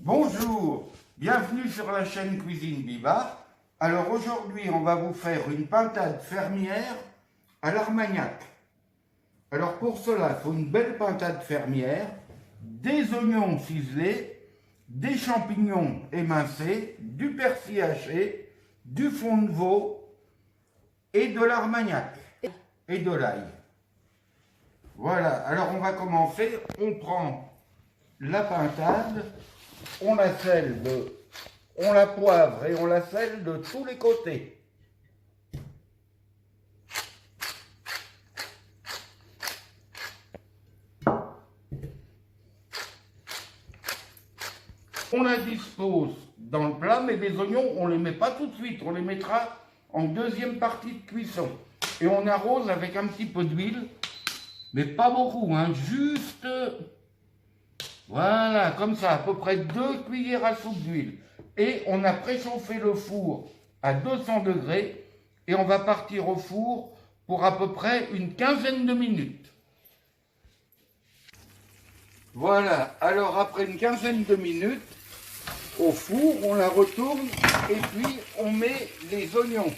Bonjour, bienvenue sur la chaîne Cuisine Biba. Alors aujourd'hui, on va vous faire une pintade fermière à l'Armagnac. Alors pour cela, il faut une belle pintade fermière, des oignons ciselés, des champignons émincés, du persil haché, du fond de veau et de l'Armagnac et de l'ail. Voilà, alors on va commencer. On prend la pintade, on la poivre et on la selle de tous les côtés. On la dispose dans le plat, mais les oignons, on ne les met pas tout de suite, on les mettra en deuxième partie de cuisson. Et on arrose avec un petit peu d'huile, mais pas beaucoup, hein, juste, voilà, comme ça, à peu près 2 cuillères à soupe d'huile. Et on a préchauffé le four à 200 degrés et on va partir au four pour à peu près une quinzaine de minutes. Voilà, alors après une quinzaine de minutes, au four, on la retourne et puis on met les oignons.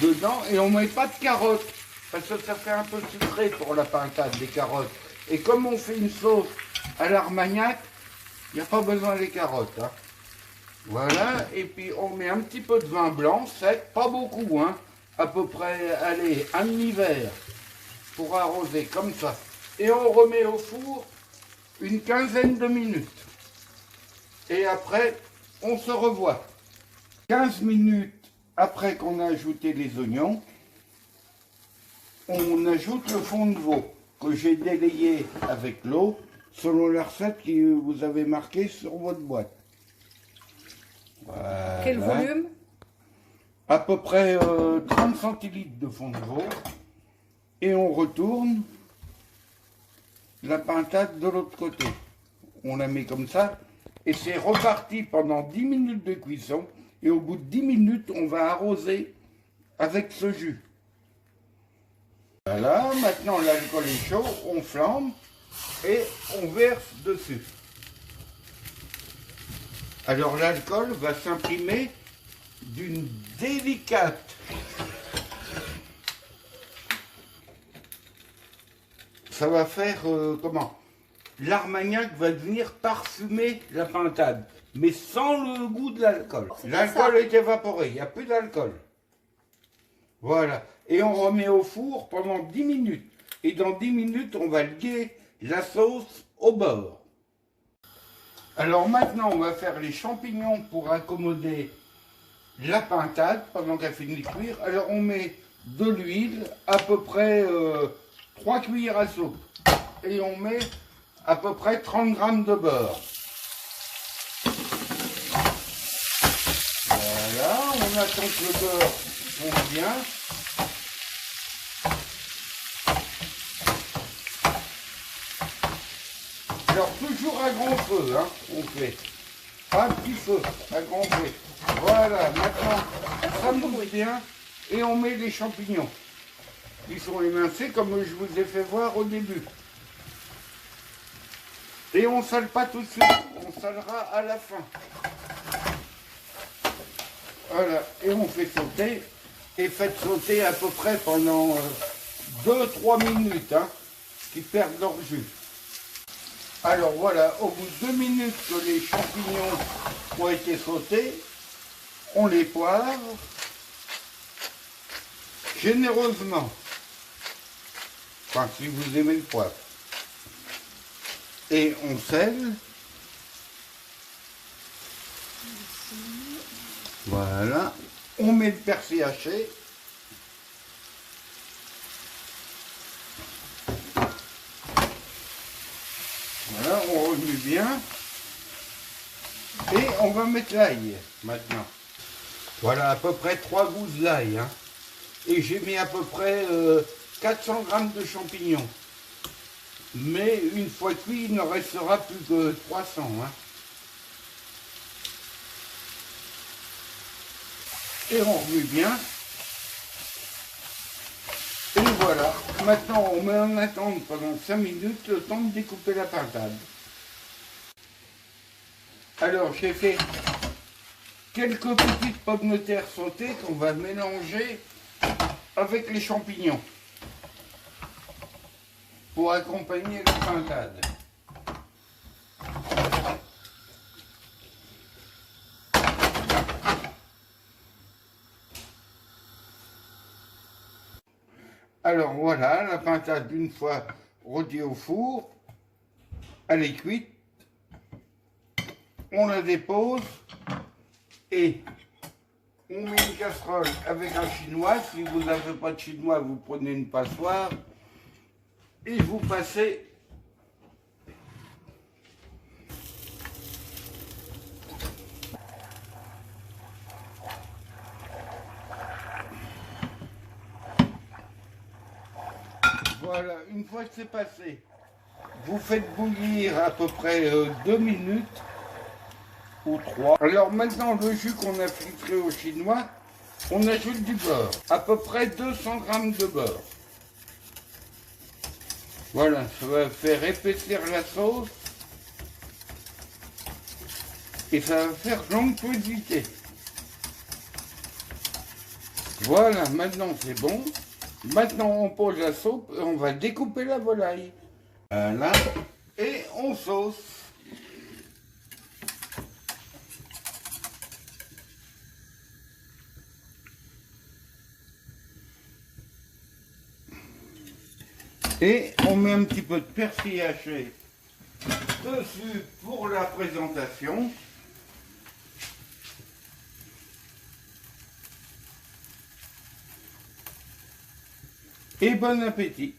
Dedans et on ne met pas de carottes parce que ça fait un peu sucré pour la pintade, les carottes. Et comme on fait une sauce à l'Armagnac, il n'y a pas besoin des carottes. Hein. Voilà, et puis on met un petit peu de vin blanc sec, pas beaucoup, hein, à peu près, allez, un demi-verre pour arroser comme ça. Et on remet au four une quinzaine de minutes. Et après, on se revoit. 15 minutes après qu'on a ajouté les oignons, on ajoute le fond de veau que j'ai délayé avec l'eau selon la recette que vous avez marquée sur votre boîte. Voilà. Quel volume? À peu près 30 centilitres de fond de veau. Et on retourne la pintade de l'autre côté. On la met comme ça. Et c'est reparti pendant 10 minutes de cuisson. Et au bout de 10 minutes, on va arroser avec ce jus. Voilà, maintenant l'alcool est chaud, on flambe et on verse dessus. Alors l'alcool va s'imprimer d'une délicate ça va faire comment? L'Armagnac va venir parfumer la pintade, mais sans le goût de l'alcool. L'alcool est évaporé, il n'y a plus d'alcool. Voilà. Et on remet au four pendant 10 minutes. Et dans 10 minutes, on va lier la sauce au bord. Alors maintenant, on va faire les champignons pour accommoder la pintade pendant qu'elle finit de cuire. Alors on met de l'huile, à peu près 3 cuillères à soupe. Et on met à peu près 30 grammes de beurre. Voilà, on attend que le beurre fonde bien. Alors toujours à grand feu, hein, on fait. Pas un petit feu, à grand feu. Voilà, maintenant ça mouille bien et on met les champignons. Ils sont émincés comme je vous ai fait voir au début. Et on ne sale pas tout de suite, on salera à la fin. Voilà, et on fait sauter. Et faites sauter à peu près pendant 2-3 minutes, hein, qu'ils perdent leur jus. Alors voilà, au bout de 2 minutes que les champignons ont été sautés, on les poivre généreusement. Enfin, si vous aimez le poivre. Et on sèle. Voilà. On met le persil haché. Voilà, on remue bien. Et on va mettre l'ail maintenant. Voilà, à peu près 3 gousses d'ail. Hein. Et j'ai mis à peu près 400 grammes de champignons. Mais une fois cuit, il ne restera plus que 300. Hein. Et on remue bien. Et voilà, maintenant, on met en attente pendant 5 minutes le temps de découper la pintade. Alors, j'ai fait quelques petites pommes de terre sautées qu'on va mélanger avec les champignons pour accompagner la pintade. Alors voilà, la pintade, une fois rôtie au four, elle est cuite. On la dépose et on met une casserole avec un chinois. Si vous n'avez pas de chinois, vous prenez une passoire et vous passez voilà, une fois que c'est passé, vous faites bouillir à peu près 2 minutes ou 3. Alors maintenant, le jus qu'on a filtré au chinois, on ajoute du beurre, à peu près 200 g de beurre. Voilà, ça va faire épaissir la sauce et ça va faire l'onctuosité. Voilà, maintenant c'est bon. Maintenant on pose la soupe et on va découper la volaille. Voilà, et on sauce. Et on met un petit peu de persil haché dessus pour la présentation. Et bon appétit!